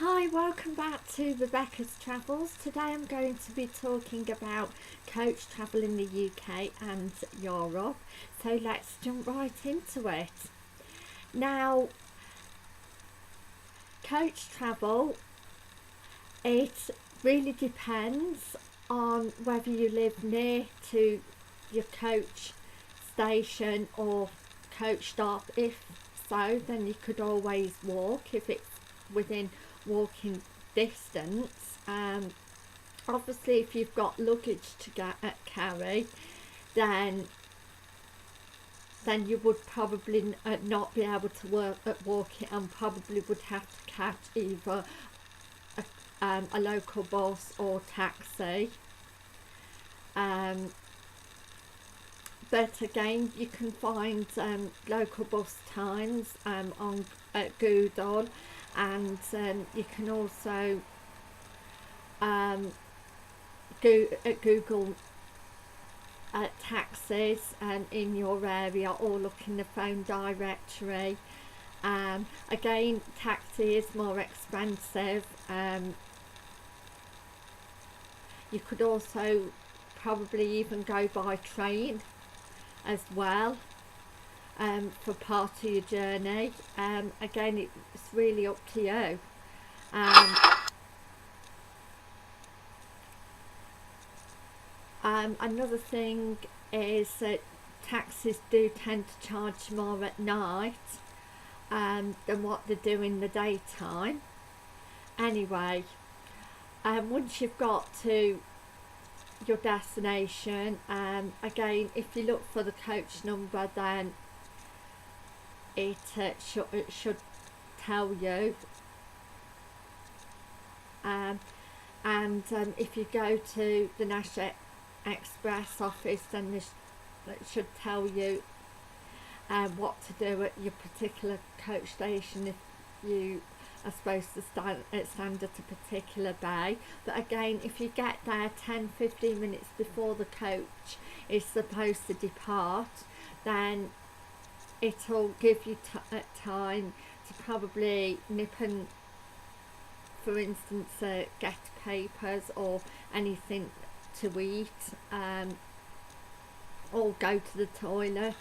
Hi, welcome back to Rebecca's Travels. Today I'm going to be talking about coach travel in the UK and Europe. So let's jump right into it. Now, coach travel, it really depends on whether you live near to your coach station or coach stop. If so, then you could always walk if it's within walking distance. Obviously if you've got luggage to carry, then you would probably not be able to walk it, and probably would have to catch either a local bus or taxi. But again, you can find local bus times on Google, and you can also Google taxis in your area, or look in the phone directory. Again, taxi is more expensive. You could also probably even go by train as well for part of your journey. Again, it's really up to you. Another thing is that taxis do tend to charge more at night than what they do in the daytime. Anyway, once you've got to your destination, again, if you look for the coach number, then it should tell you. And if you go to the National Express office, then it should tell you what to do at your particular coach station if you are supposed to stand at a particular bay. But again, if you get there 10-15 minutes before the coach is supposed to depart, then it'll give you time to probably nip and, for instance, get papers or anything to eat, or go to the toilet.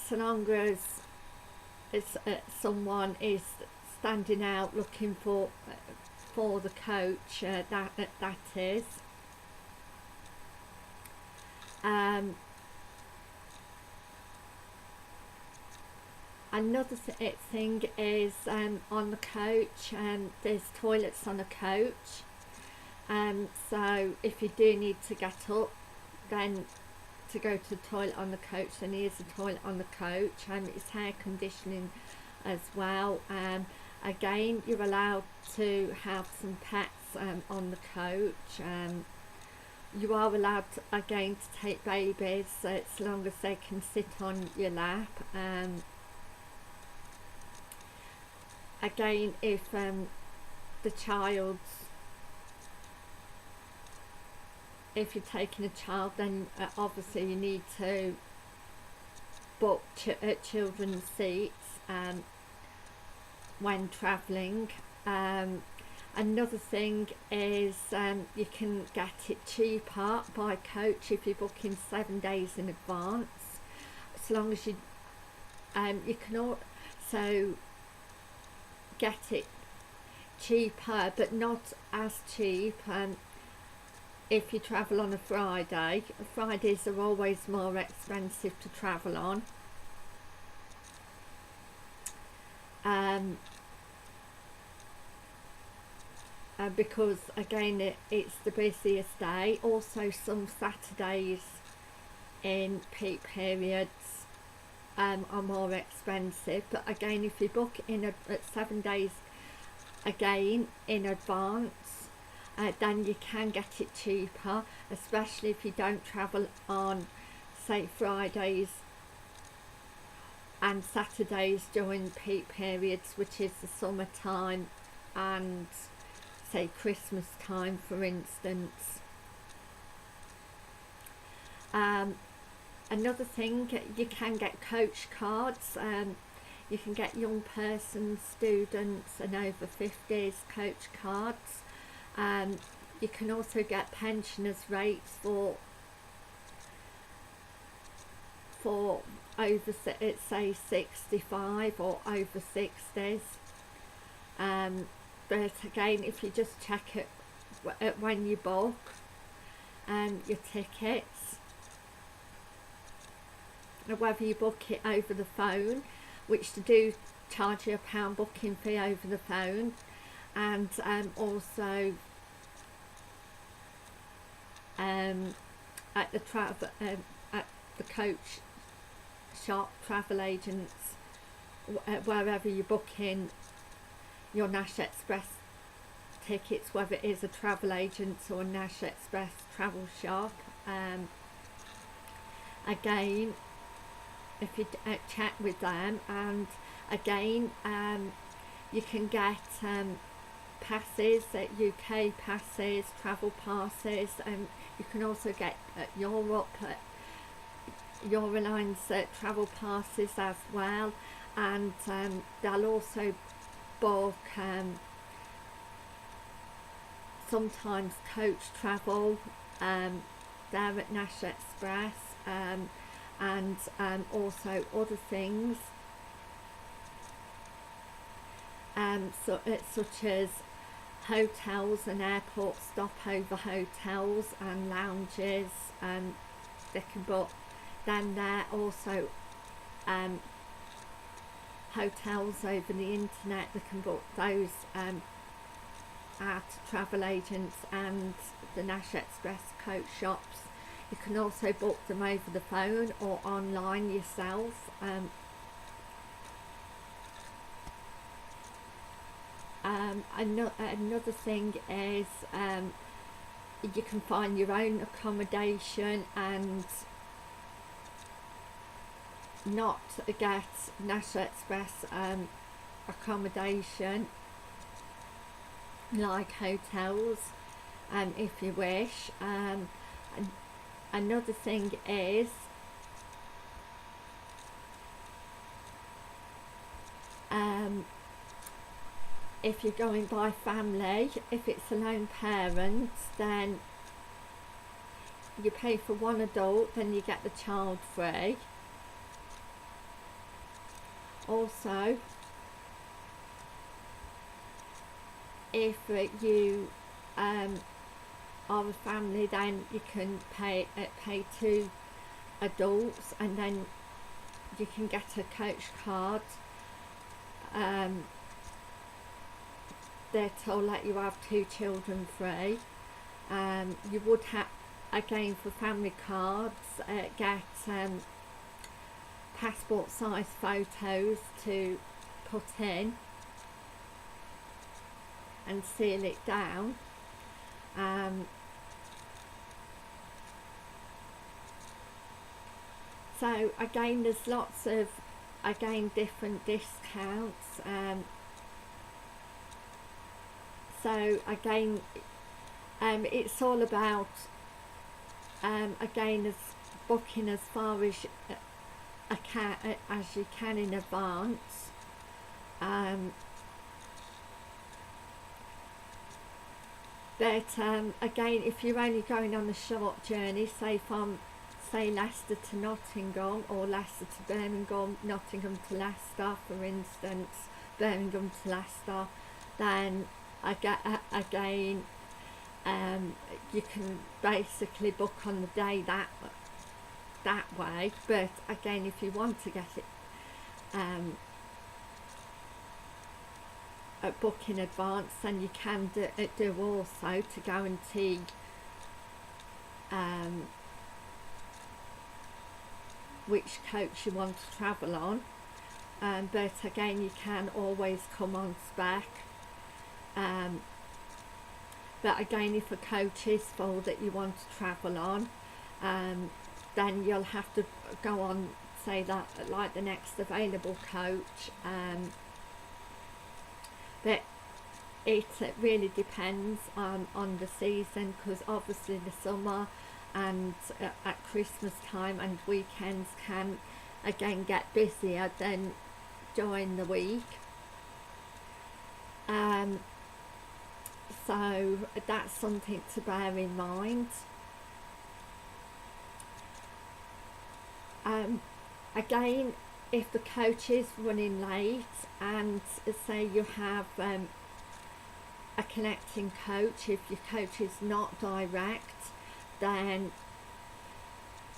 So long as someone is standing out looking for the coach, that is. Another thing is on the coach, there's toilets on a coach, so if you do need to get up then to go to the toilet on the coach, then here's a toilet on the coach. It's air conditioning as well. Again, you're allowed to have some pets on the coach. You are allowed to, again, to take babies as long as they can sit on your lap. Again, if the child's, if you're taking a child, then obviously you need to book children's seats when travelling. Another thing is you can get it cheaper by coach if you're booking 7 days in advance, as long as you can also get it cheaper, but not as cheap if you travel on a Friday. Fridays are always more expensive to travel on. Because again, it's the busiest day. Also, some Saturdays in peak periods are more expensive. But again, if you book in at 7 days again in advance, then you can get it cheaper, especially if you don't travel on, say, Fridays and Saturdays during peak periods, which is the summertime and, say, Christmas time, for instance. Another thing, you can get coach cards You can get young persons, students and over 50s coach cards. You can also get pensioners rates for over, say 65 or over 60s. But again, if you just check it when you book your tickets, whether you book it over the phone, which they do charge you £1 booking fee over the phone, and also at the coach shop, travel agents, wherever you're booking your National Express tickets, whether it is a travel agent or a National Express travel shop. Again, if you check with them, and again you can get passes, UK passes, travel passes, and you can also get Europe, Eurolines travel passes as well, and they'll also book sometimes coach travel there at National Express, and also other things such as hotels and airport stopover hotels and lounges. They can book. Then there also hotels over the internet. They can book those at travel agents and the National Express coach shops. You can also book them over the phone or online yourself. Another thing is you can find your own accommodation and not get National Express accommodation like hotels if you wish. Another thing is if you're going by family, if it's a lone parent, then you pay for one adult, then you get the child free. Also, if you are a family, then you can pay 2 adults, and then you can get a coach card that'll let you have 2 children free. You would have, again for family cards, get passport size photos to put in and seal it down. So again, there's lots of different discounts. So again, it's all about again booking as far as you can in advance. But again, if you're only going on a short journey, say from Leicester to Nottingham, or Leicester to Birmingham, Nottingham to Leicester, for instance, Birmingham to Leicester, then again you can basically book on the day that way. But again, if you want to get it book in advance, then you can do also to guarantee which coach you want to travel on. But again, you can always come on spec. But again, if a coach is full that you want to travel on, then you'll have to go on, say that like the next available coach. But it really depends on the season, because obviously the summer and at Christmas time and weekends can again get busier than during the week. So that's something to bear in mind. Again, if the coach is running late and say you have a connecting coach, if your coach is not direct, then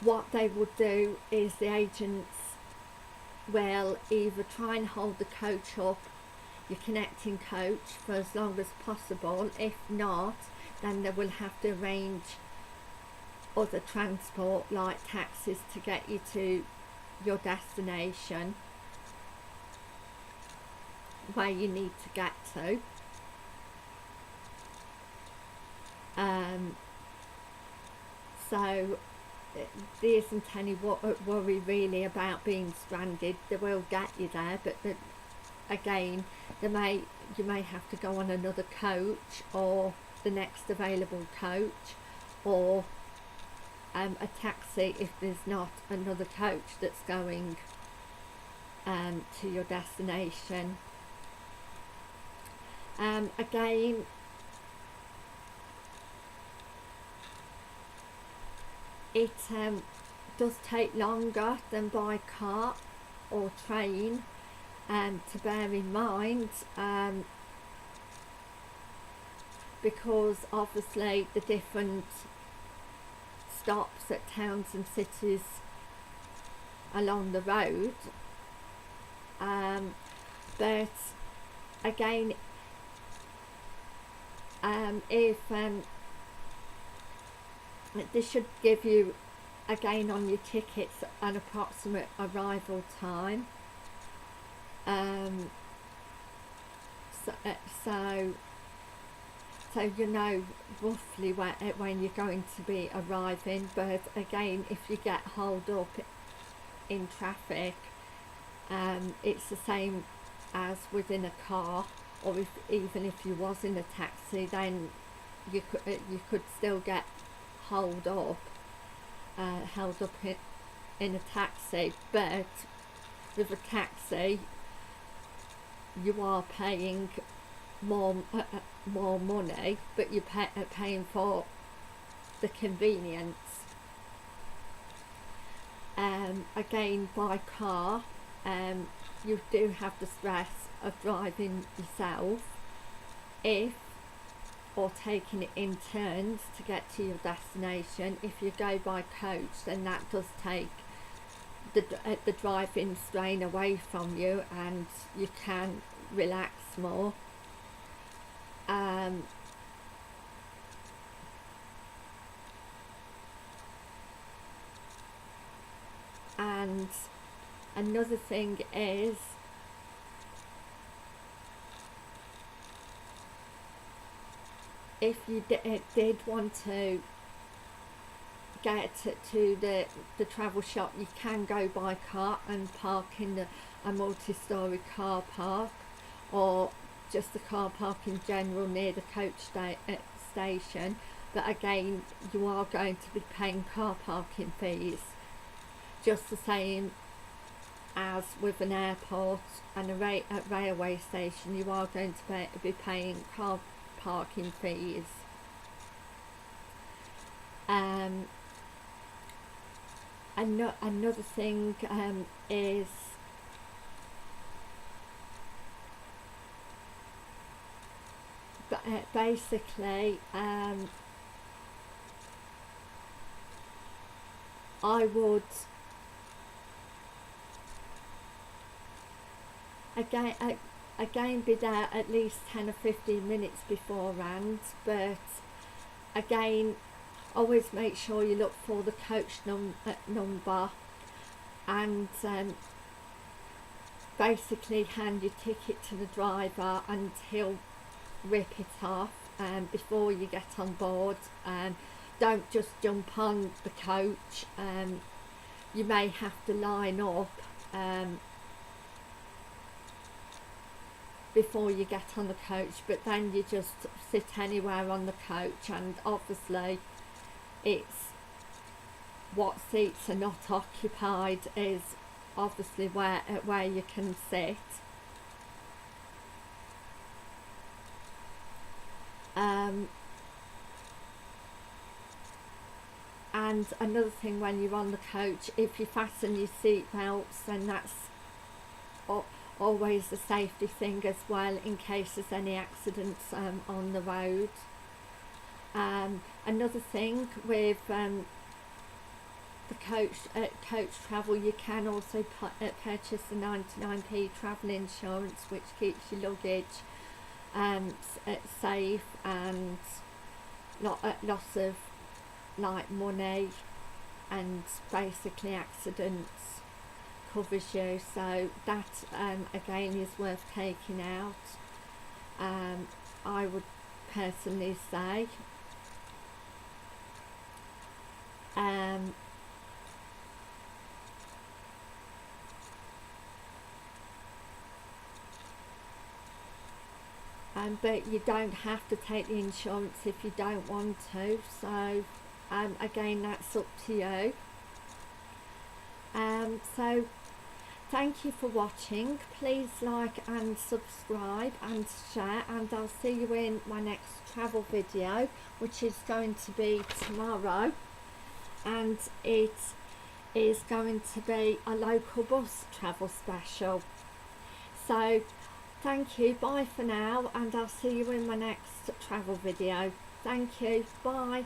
what they would do is the agents will either try and hold the coach up, your connecting coach, for as long as possible. If not, then they will have to arrange other transport like taxis to get you to your destination where you need to get to. So there isn't any worry really about being stranded. They will get you there, but again, you may have to go on another coach or the next available coach, or a taxi if there's not another coach that's going to your destination. Again, it does take longer than by car or train, to bear in mind, because obviously the different stops at towns and cities along the road, but again, if they should give you again on your tickets an approximate arrival time, so you know roughly when you're going to be arriving. But again, if you get held up in traffic, it's the same as within a car, or even if you was in a taxi, then you could still get held up in a taxi. But with a taxi, you are paying more money, but you're paying for the convenience. Again, by car, you do have the stress of driving yourself, or taking it in turns to get to your destination. If you go by coach, then that does take the driving strain away from you, and you can relax more. And another thing is, if you did want to get to the travel shop, you can go by car and park in a multi-storey car park, or just the car park in general near the coach station. But again, you are going to be paying car parking fees, just the same as with an airport and a railway station. You are going to be paying car parking fees. Another thing is basically, I would again be there at least 10 or 15 minutes beforehand. But again, always make sure you look for the coach number, and basically hand your ticket to the driver and he'll rip it off before you get on board. Don't just jump on the coach. You may have to line up before you get on the coach, but then you just sit anywhere on the coach, and obviously it's what seats are not occupied is obviously where you can sit. And another thing, when you're on the coach, if you fasten your seat belts, then that's always a safety thing as well, in case there's any accidents on the road. Another thing with the coach travel, you can also purchase the 99p travel insurance, which keeps your luggage safe and loss of like money, and basically accidents covers you. So that again is worth taking out, I would personally say. But you don't have to take the insurance if you don't want to, so again, that's up to you. So thank you for watching. Please like and subscribe and share, and I'll see you in my next travel video, which is going to be tomorrow, and it is going to be a local bus travel special. So thank you, bye for now, and I'll see you in my next travel video. Thank you, bye.